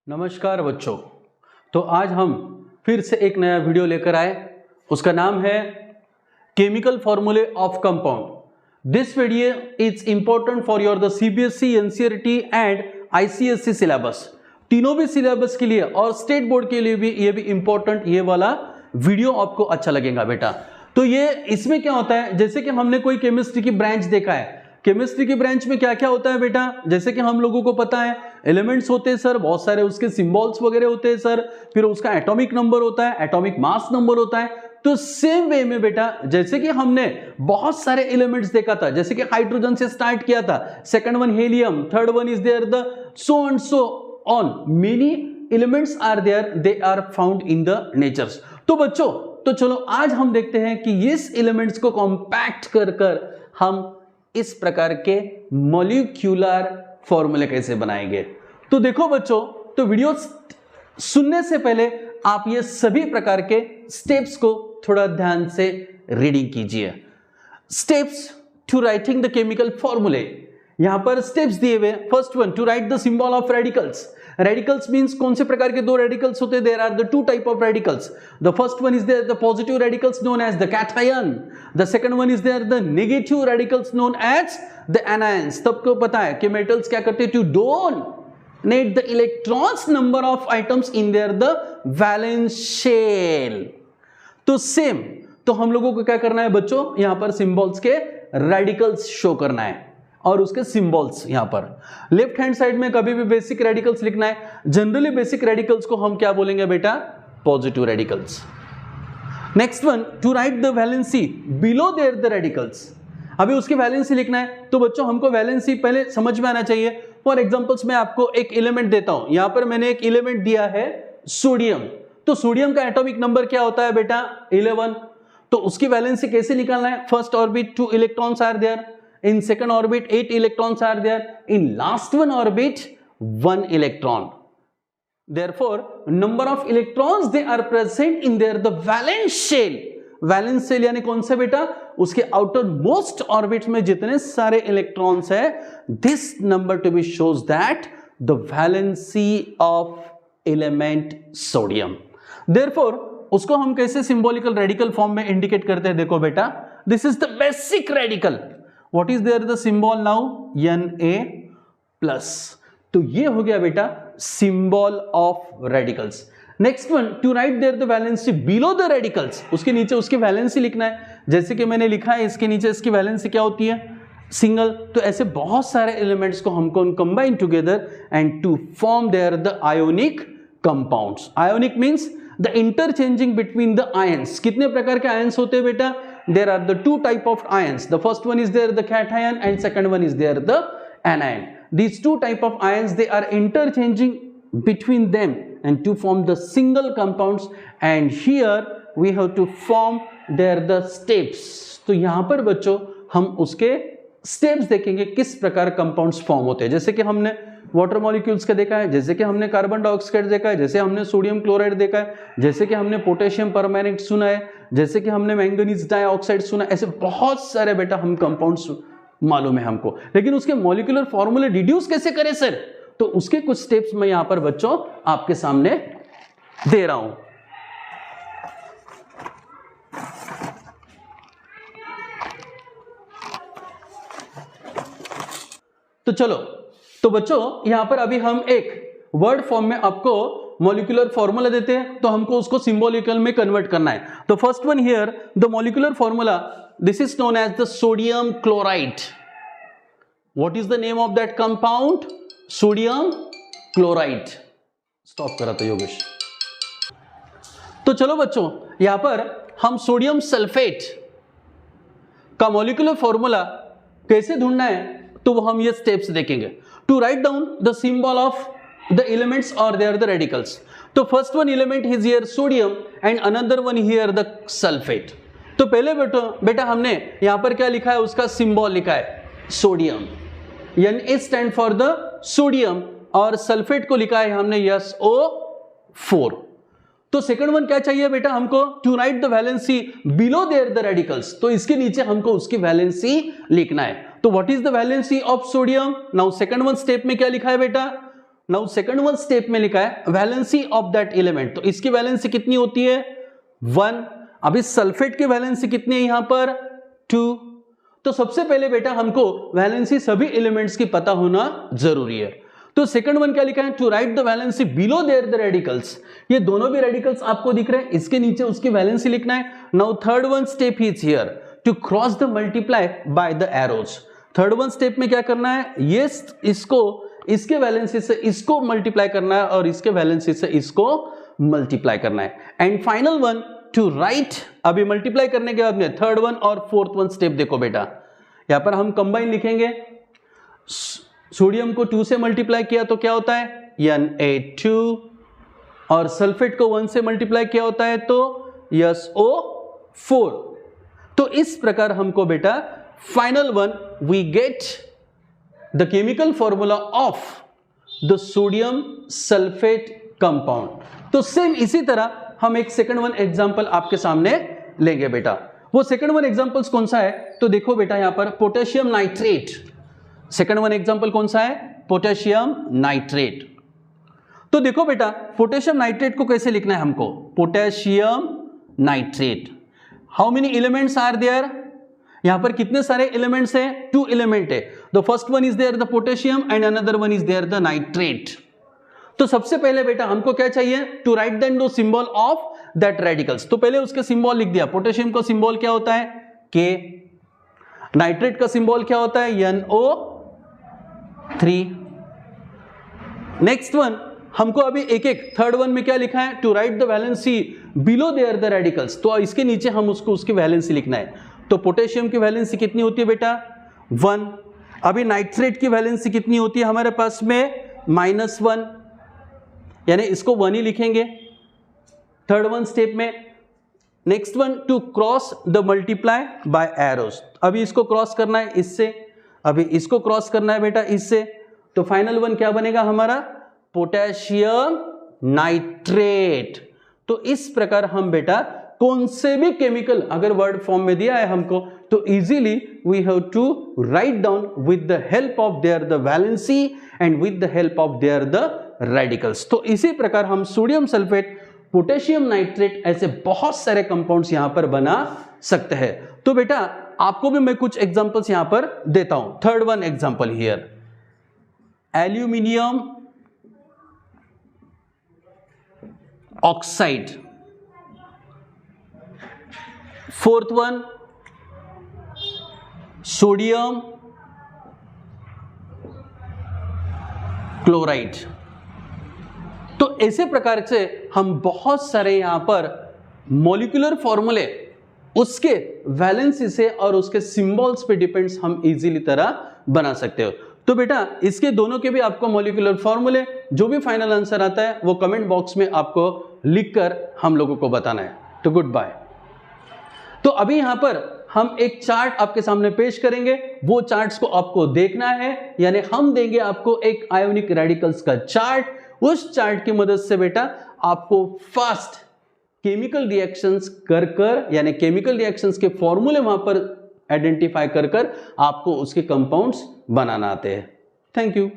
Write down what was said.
नमस्कार बच्चों। तो आज हम फिर से एक नया वीडियो लेकर आए। उसका नाम है केमिकल फॉर्मूले of compound. This video is important for your the CBSE, NCERT and ICSE syllabus. तीनों भी सिलेबस के लिए और स्टेट बोर्ड के लिए भी ये भी इंपॉर्टेंट, ये वाला वीडियो आपको अच्छा लगेगा बेटा। तो ये इसमें क्या होता है, जैसे कि हमने कोई केमिस्ट्री की ब्रांच देखा है, केमिस्ट्री की ब्रांच में क्या क्या होता है बेटा, जैसे कि हम लोगों को पता है एलिमेंट्स होते हैं सर, बहुत सारे उसके सिंबल्स वगैरह होते हैं सर, फिर उसका एटॉमिक नंबर होता है, एटॉमिक मास नंबर होता है। तो सेम वे में बेटा, जैसे कि हमने बहुत सारे एलिमेंट्स देखा था, जैसे कि हाइड्रोजन से स्टार्ट किया था, second one helium, third one is there the so and so on, many elements are there, they are found in the natures. तो बच्चों, तो चलो आज हम देखते हैं कि इस एलिमेंट्स को कॉम्पैक्ट कर कर हम इस प्रकार के मॉलिक्यूलर फॉर्मूले कैसे बनाएंगे। तो देखो बच्चों, तो वीडियो सुनने से पहले आप ये सभी प्रकार के स्टेप्स को थोड़ा ध्यान से रीडिंग कीजिए। Steps to writing the chemical formulae, यहां पर स्टेप्स दिए हुए। First one, to write the symbol of radicals. Radicals means कौन से प्रकार के दो रेडिकल्स होते हैं, there are the two type of radicals. The first one is there the positive radicals known as the cation, the second one is there the negative radicals known as the anions. सबको पता है कि metals क्या करते हैं, to donate the electrons number of items in there the valence shell. तो same, तो हम लोगों को क्या करना है बच्चों, यहां पर सिंबल्स के रेडिकल्स शो करना है और उसके सिंबल्स यहां पर लेफ्ट हैंड साइड में कभी भी बेसिक रेडिकल्स लिखना है। जनरली बेसिक रेडिकल्स को हम क्या बोलेंगे बेटा, positive radicals. Next one, to write the valency below there the radicals. अभी उसकी वैलेंसी लिखना है, तो बच्चों हमको वैलेंसी पहले समझ में आना चाहिए। फॉर एग्जांपल्स मैं आपको एक एलिमेंट देता हूं, यहां पर मैंने एक एलिमेंट दिया है सोडियम। तो सोडियम का एटॉमिक नंबर क्या होता है बेटा, 11। तो उसकी वैलेंसी कैसे निकालना है, first orbit 2 electrons are there, in second orbit 8 electrons are there, in last one orbit 1 electron. Therefore number of electrons they are present in their the valence shell. valence shell यानी कौन से बेटा, उसके outer most orbits में जितने सारे electrons है, this number to be shows that the valency of element sodium. Therefore उसको हम कैसे symbolical radical form में indicate करते हैं, देखो बेटा, this is the basic radical. What is there the symbol now, Na plus। तो ये हो गया बेटा symbol of radicals। Next one, to write there the valency below the radicals, उसके नीचे उसकी वैलेंसी लिखना है। जैसे कि मैंने लिखा है इसके नीचे इसकी वैलेंसी क्या होती है, सिंगल। तो ऐसे बहुत सारे एलिमेंट्स को हमको combine together and to form there the ionic compounds. Ionic means the interchanging between the ions. कितने प्रकार के आयंस होते हैं बेटा, there are the two type of ions. The first one is there the cation and second one is there the anion. These two type of ions, they are interchanging between them and to form the single compounds, and here we have to form there the steps. तो यहाँ पर बच्चों हम उसके steps देखेंगे किस प्रकार compounds form होते हैं। जैसे कि हमने वाटर मॉलिक्यूल्स का देखा है, जैसे कि हमने कार्बन डाइऑक्साइड देखा है, जैसे हमने सोडियम क्लोराइड देखा है, जैसे कि हमने पोटेशियम परमैंगनेट सुना है, जैसे कि हमने मैंगनीज डाइऑक्साइड सुना है। ऐसे बहुत सारे बेटा हम कंपाउंड्स मालूम है हमको, लेकिन उसके मॉलिक्यूलर फॉर्मूले डिड्यूस कैसे करें सर, तो उसके कुछ स्टेप्स मैं यहां पर बच्चों आपके सामने दे रहा हूं। तो चलो, तो बच्चों यहां पर अभी हम एक वर्ड फॉर्म में आपको मॉलिक्यूलर फॉर्मूला देते हैं, तो हमको उसको सिंबॉलिकल में कन्वर्ट करना है। तो first one here, the molecular formula, this is known as the sodium chloride. What is the name of that compound, sodium chloride. Stop करा था योगेश। तो चलो बच्चों, यहां पर हम सोडियम सल्फेट का मॉलिक्यूलर फॉर्मूला कैसे ढूंढना है, तो वो हम ये स्टेप्स देखेंगे। To write down the symbol of the elements or they are the radicals. तो first one element is here sodium and another one here the sulfate. तो पहले बेटा हमने यहां पर क्या लिखा है, उसका सिंबल लिखा है sodium, Na stand for the sodium, और सल्फेट को लिखा है हमने SO4। तो सेकंड वन क्या चाहिए बेटा हमको, to write the valency below there the radicals. तो इसके नीचे हमको उसकी वैलेंसी लिखना है। तो what is the valency of sodium, now second one step में क्या लिखा है बेटा, नाउ सेकंड वन स्टेप में लिखा है वैलेंसी ऑफ दैट एलिमेंट, तो इसकी वैलेंसी कितनी होती है 1। अभी सल्फेट की वैलेंसी कितनी है यहां पर 2। तो सबसे पहले बेटा हमको वैलेंसी सभी एलिमेंट्स की पता होना जरूरी है। तो सेकंड वन क्या लिखा है, to write the valency below there the radicals, ये दोनों भी रेडिकल्स आपको दिख रहे हैं, इसके नीचे उसकी वैलेंसी लिखना है। Now third one step is here to cross the multiply by the arrows. Third one step में क्या करना है, ये इसको इसके वैलेंसी से इसको मल्टीप्लाई करना है और इसके वैलेंसी से इसको मल्टीप्लाई करना है। And final one to right, अभी मल्टीप्लाई करने के बाद में थर्ड वन और फोर्थ वन स्टेप देखो बेटा, यहां पर हम कंबाइन लिखेंगे। सोडियम को 2 से मल्टीप्लाई किया तो क्या होता है Na2, और सल्फेट को 1 से मल्टीप्लाई किया होता है तो SO4। तो इस प्रकार हमको बेटा final one we get the chemical formula of the sodium sulphate compound. तो सेम इसी तरह हम एक सेकंड वन एग्जांपल आपके सामने लेंगे बेटा। वो सेकंड वन एग्जांपल्स कौन सा है, तो देखो बेटा यहां पर potassium nitrate. Second one example कौन सा है, पोटेशियम नाइट्रेट। तो देखो बेटा पोटेशियम नाइट्रेट को कैसे लिखना है हमको, potassium nitrate. How many elements are there, यहां पर कितने सारे एलिमेंट्स हैं, 2 एलिमेंट है। The first one is there the potassium and another one is there the nitrate. तो सबसे पहले बेटा हमको क्या चाहिए, to write then the symbol of that radicals. तो पहले उसके सिंबल लिख दिया, पोटेशियम का सिंबल क्या होता है K, नाइट्रेट का सिंबल क्या होता है NO3। नेक्स्ट वन हमको अभी एक एक, थर्ड वन में क्या लिखा है, to write the valency below there the radicals, तो इसके नीचे हम उसको उसकी वैलेंसी लिखना है। तो पोटेशियम की वैलेंसी कितनी होती है बेटा 1। अभी नाइट्रेट की वैलेंसी कितनी होती है हमारे पास में -1, यानी इसको 1 ही लिखेंगे थर्ड वन स्टेप में। Next one to cross the multiply bye arrows, अभी इसको क्रॉस करना है इससे, अभी इसको क्रॉस करना है बेटा इससे। तो फाइनल वन क्या बनेगा हमारा, पोटेशियम नाइट्रेट। तो इस प्रकार हम बेटा कौन से भी केमिकल अगर वर्ड फॉर्म में दिया है हमको तो easily we have to write down with the help of there the valency and with the help of there the radicals. तो इसी प्रकार हम सोडियम सल्फेट, पोटेशियम नाइट्रेट, ऐसे बहुत सारे कंपाउंड्स यहां पर बना सकते हैं। तो बेटा आपको भी मैं कुछ एग्जांपल्स यहां पर देता हूं। Third one example here, aluminium oxide. Fourth one sodium chloride. तो ऐसे प्रकार से हम बहुत सारे यहां पर मॉलिक्यूलर फॉर्मूले उसके वैलेंसी से और उसके सिंबल्स पे डिपेंड्स हम इजीली तरह बना सकते हो। तो बेटा इसके दोनों के भी आपको मॉलिक्यूलर फॉर्मूले जो भी फाइनल आंसर आता है वो कमेंट बॉक्स में आपको लिखकर हम लोगों को बताना है। तो गुड बाय। तो अभी यहां पर हम एक चार्ट आपके सामने पेश करेंगे, वो चार्ट्स को आपको देखना है, यानी हम देंगे आपको एक आयोनिक रेडिकल्स का चार्ट। उस चार्ट की मदद से बेटा आपको फास्ट केमिकल रिएक्शंस कर यानी केमिकल रिएक्शंस के फॉर्मूले वहां पर आइडेंटिफाई कर आपको उसके कंपाउंड्स बनाना आते हैं। Thank you.